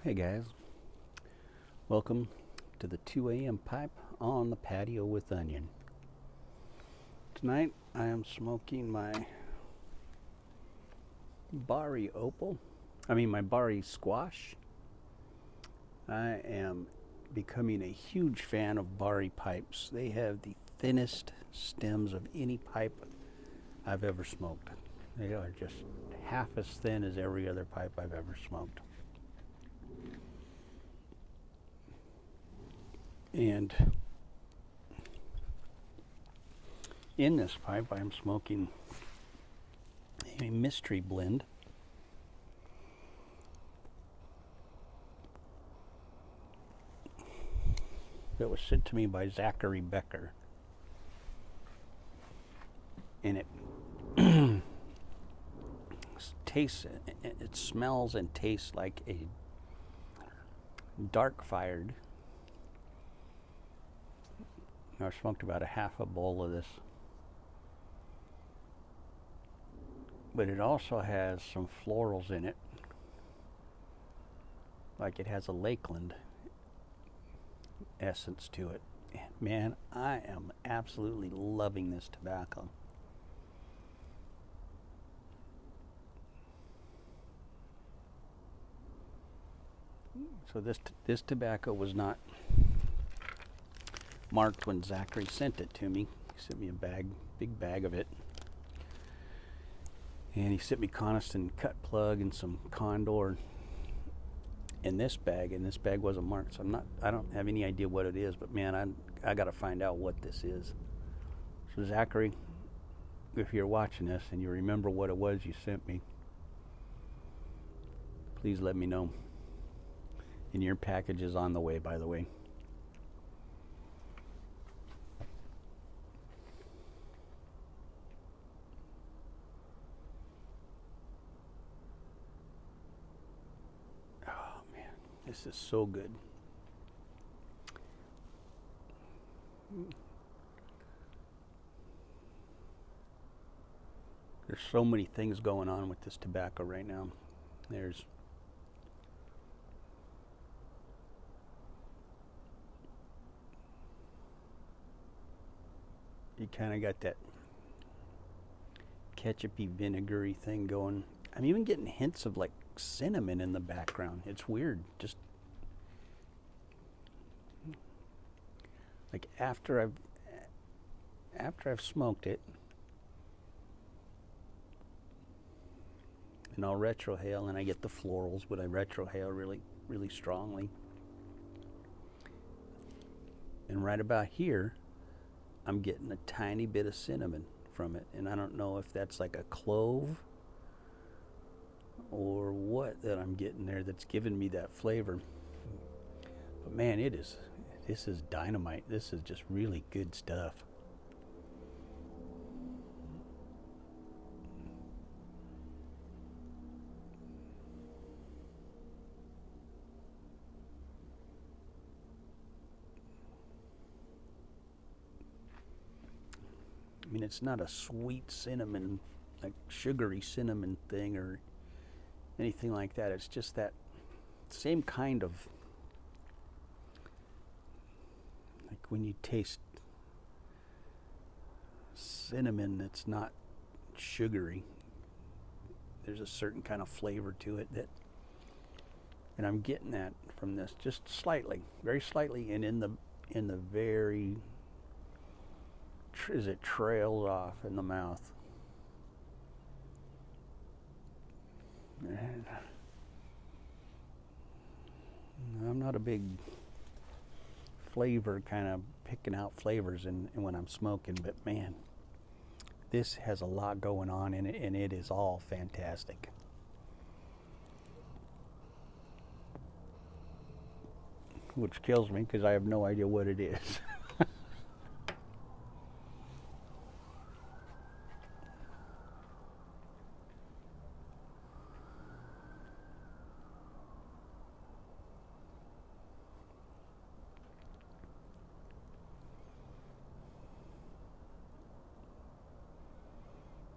Hey guys, welcome to the 2 a.m. pipe on the patio with onion. Tonight I am smoking my my Bari squash. I am becoming a huge fan of Bari pipes. They have the thinnest stems of any pipe I've ever smoked. They are just half as thin as every other pipe I've ever smoked. And in this pipe, I am smoking a mystery blend that was sent to me by Zachary Becker. And it it smells and tastes like a dark fired. I smoked about a half a bowl of this. But it also has some florals in it. Like it has a Lakeland essence to it. Man, I am absolutely loving this tobacco. So this tobacco was not marked when Zachary sent it to me. He sent me a big bag of it. And he sent me Coniston cut plug and some Condor in this bag, and this bag wasn't marked, so I don't have any idea what it is, but man, I gotta find out what this is. So Zachary, if you're watching this and you remember what it was you sent me, please let me know. And your package is on the way, by the way. Oh man, this is so good. There's so many things going on with this tobacco right now. You kind of got that ketchupy vinegary thing going. I'm even getting hints of like cinnamon in the background. It's weird. Just like after I've smoked it, and I'll retrohale, and I get the florals, but I retrohale really strongly. And right about here, I'm getting a tiny bit of cinnamon from it, and I don't know if that's like a clove or what that I'm getting there that's giving me that flavor. But man, this is dynamite. This is just really good stuff. I mean, it's not a sweet cinnamon, like sugary cinnamon thing or anything like that. It's just that same kind of, like when you taste cinnamon that's not sugary, there's a certain kind of flavor to it and I'm getting that from this just slightly, very slightly, and in the very, as it trails off in the mouth. And I'm not a big flavor kind of picking out flavors in when I'm smoking, but man, this has a lot going on in it, and it is all fantastic. Which kills me because I have no idea what it is.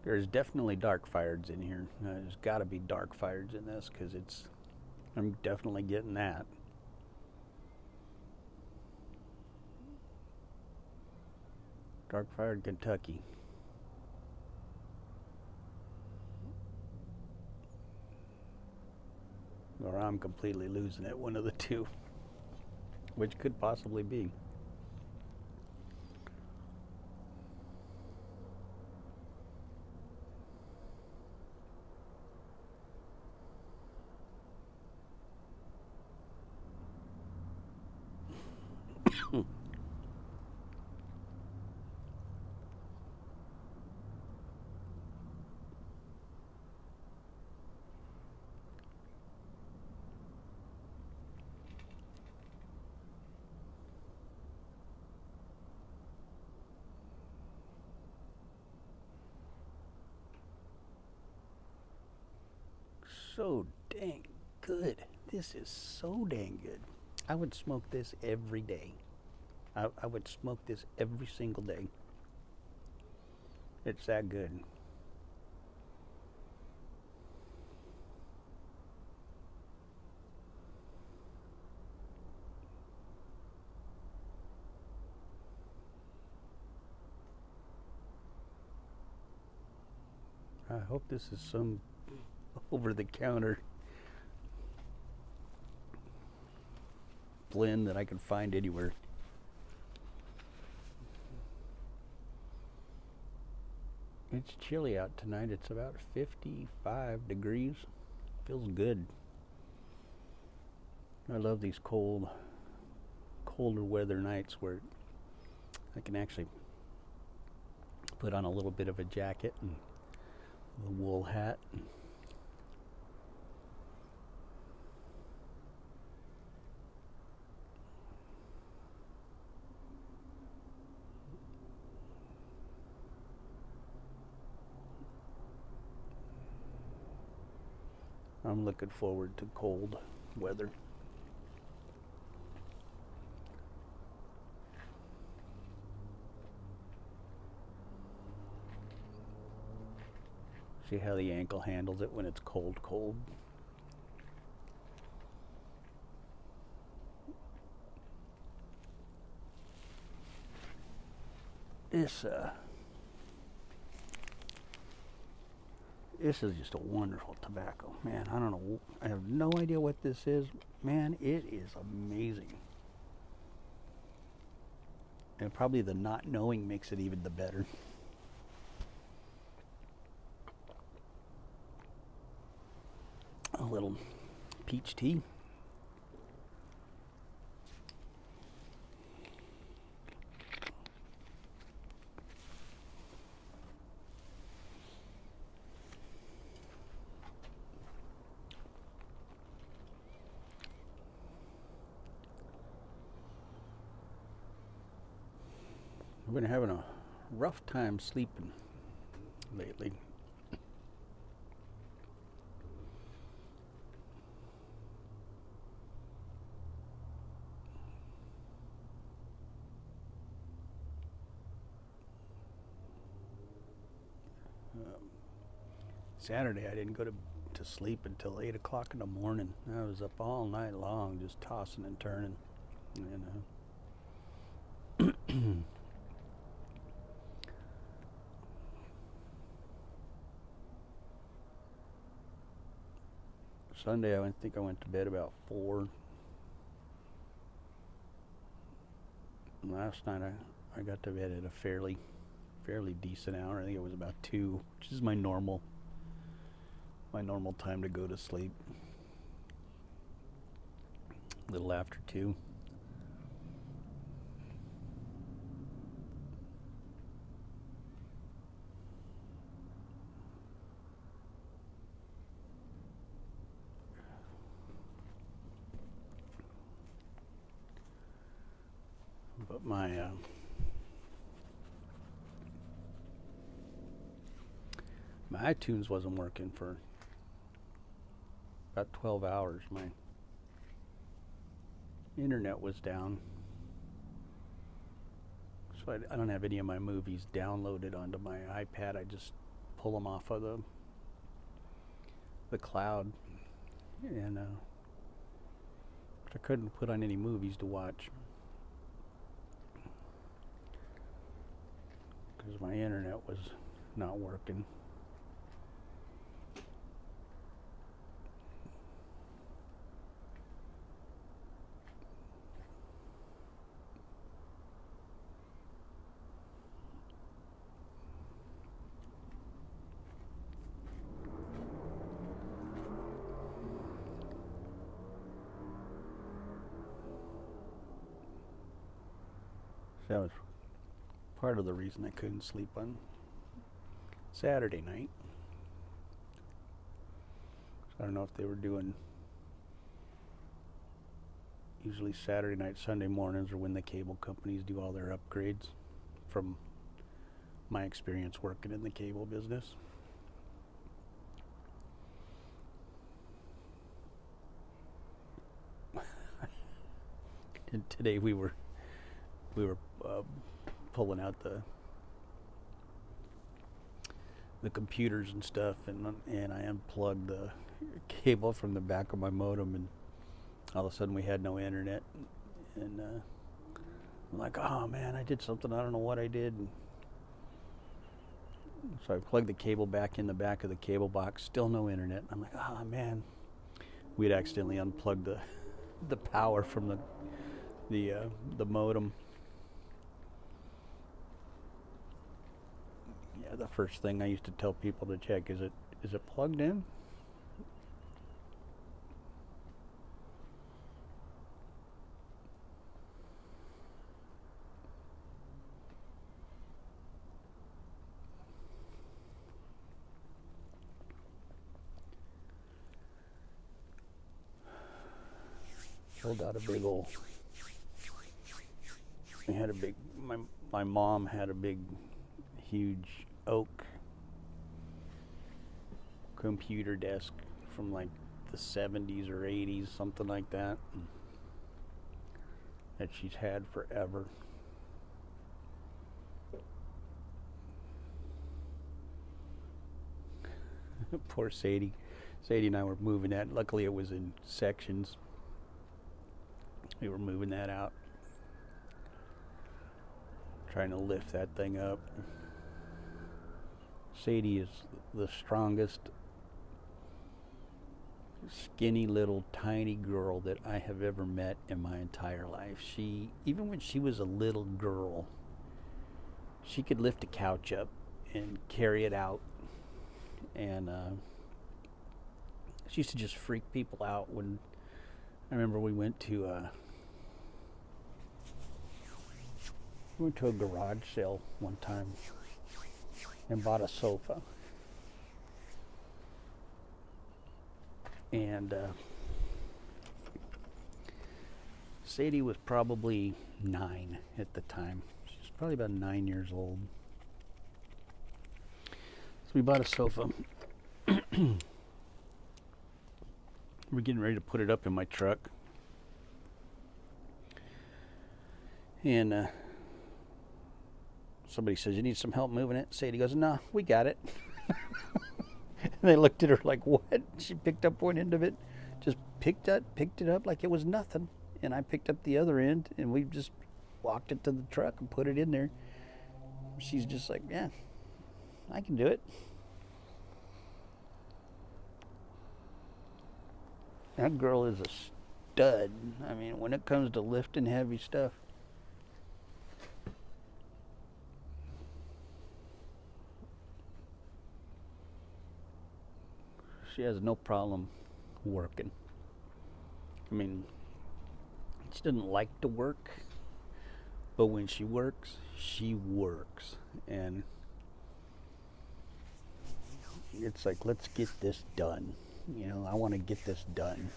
There's definitely dark fireds in here. There's got to be dark fireds in this because it's, I'm definitely getting that. Dark Fired Kentucky. Or I'm completely losing it, one of the two. Which could possibly be. So dang good. This is so dang good. I would smoke this every day. I would smoke this every single day. It's that good. I hope this is some over the counter blend that I can find anywhere. It's chilly out tonight. It's about 55 degrees. Feels good. I love these colder weather nights where I can actually put on a little bit of a jacket and the wool hat. I'm looking forward to cold weather. See how the ankle handles it when it's cold, cold. This is just a wonderful tobacco, man. I don't know. I have no idea what this is. Man, it is amazing. And probably the not knowing makes it even the better. A little peach tea. I've been having a rough time sleeping lately. Saturday I didn't go to sleep until 8 o'clock in the morning. I was up all night long just tossing and turning, you know. Sunday I think I went to bed about 4. Last night I got to bed at a fairly decent hour. I think it was about 2, which is my normal time to go to sleep. A little after 2. But my iTunes wasn't working for about 12 hours. My internet was down, so I don't have any of my movies downloaded onto my iPad. I just pull them off of the cloud, and But I couldn't put on any movies to watch because my internet was not working. So that was part of the reason I couldn't sleep on Saturday night. So I don't know if they were doing, usually Saturday night, Sunday mornings are when the cable companies do all their upgrades, from my experience working in the cable business. And today we were pulling out the computers and stuff, and I unplugged the cable from the back of my modem, and all of a sudden we had no internet, and I'm like, oh man, I did something, I don't know what I did. And so I plugged the cable back in the back of the cable box, still no internet. I'm like, oh man, we'd accidentally unplugged the power from the modem. Yeah, the first thing I used to tell people to check, is it plugged in? Pulled out a big old. We had a big. My mom had a big, huge oak computer desk from like the 70s or 80s, something like that she's had forever. Poor Sadie. Sadie and I were moving that. Luckily it was in sections. We were moving that out, trying to lift that thing up. Sadie is the strongest, skinny little tiny girl that I have ever met in my entire life. She, even when she was a little girl, she could lift a couch up and carry it out, and she used to just freak people out. When I remember we went to a garage sale one time and bought a sofa, and Sadie was probably 9 at the time. She was probably about 9 years old. So we bought a sofa. We're getting ready to put it up in my truck, and somebody says, you need some help moving it? Sadie goes, no, we got it. And they looked at her like, what? She picked up one end of it, just picked it up like it was nothing. And I picked up the other end, and we just walked it to the truck and put it in there. She's just like, yeah, I can do it. That girl is a stud. I mean, when it comes to lifting heavy stuff, she has no problem working. I mean, she doesn't like to work, but when she works, she works. And it's like, let's get this done. You know, I want to get this done.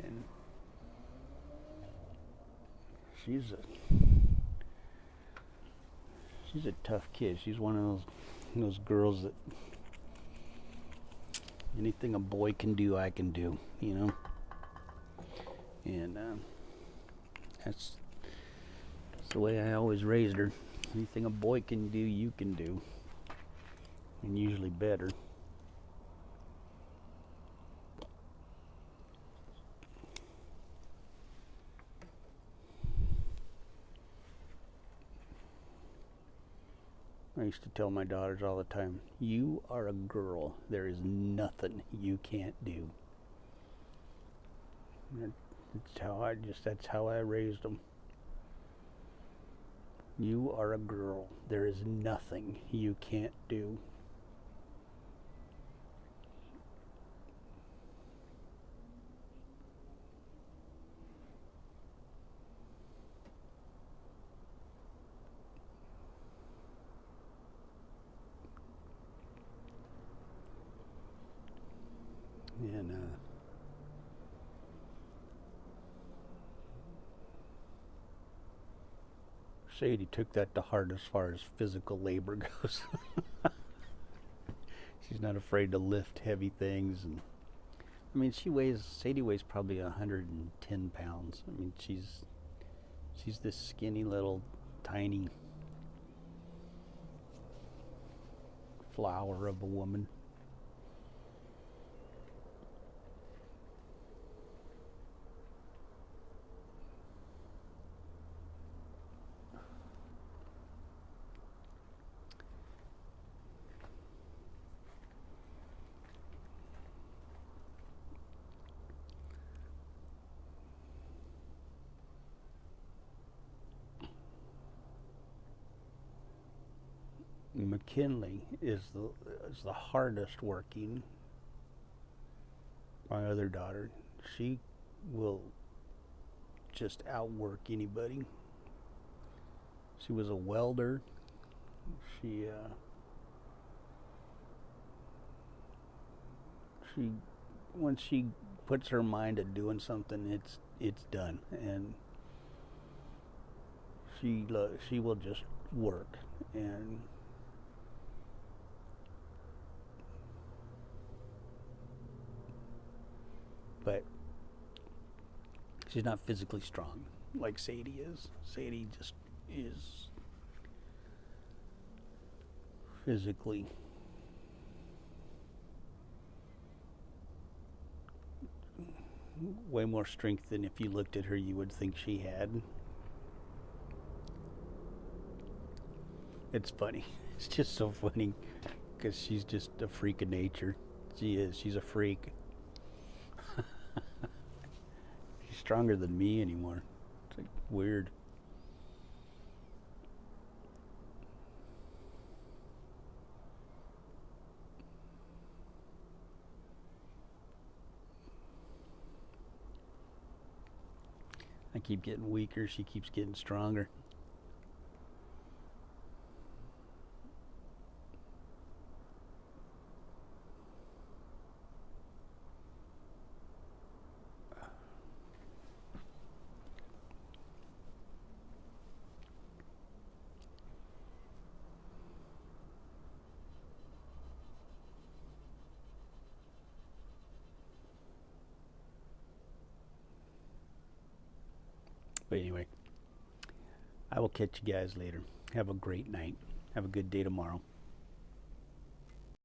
And she's a tough kid. She's one of those girls that anything a boy can do, I can do, you know. And that's the way I always raised her. Anything a boy can do, you can do, and usually better. I used to tell my daughters all the time, you are a girl. There is nothing you can't do. That's how I raised them. You are a girl. There is nothing you can't do. And Sadie took that to heart as far as physical labor goes. She's not afraid to lift heavy things, and I mean, Sadie weighs probably 110 pounds. I mean, she's this skinny little tiny flower of a woman. McKinley is the hardest working. My other daughter, she will just outwork anybody. She was a welder. She once she puts her mind to doing something, it's done, and she will just work. And but she's not physically strong like Sadie is. Sadie just is physically way more strength than if you looked at her you would think she had. It's funny. It's just so funny because she's just a freak of nature. She is. She's a freak. She's stronger than me anymore. It's like weird. I keep getting weaker. She keeps getting stronger. But anyway, I will catch you guys later. Have a great night. Have a good day tomorrow.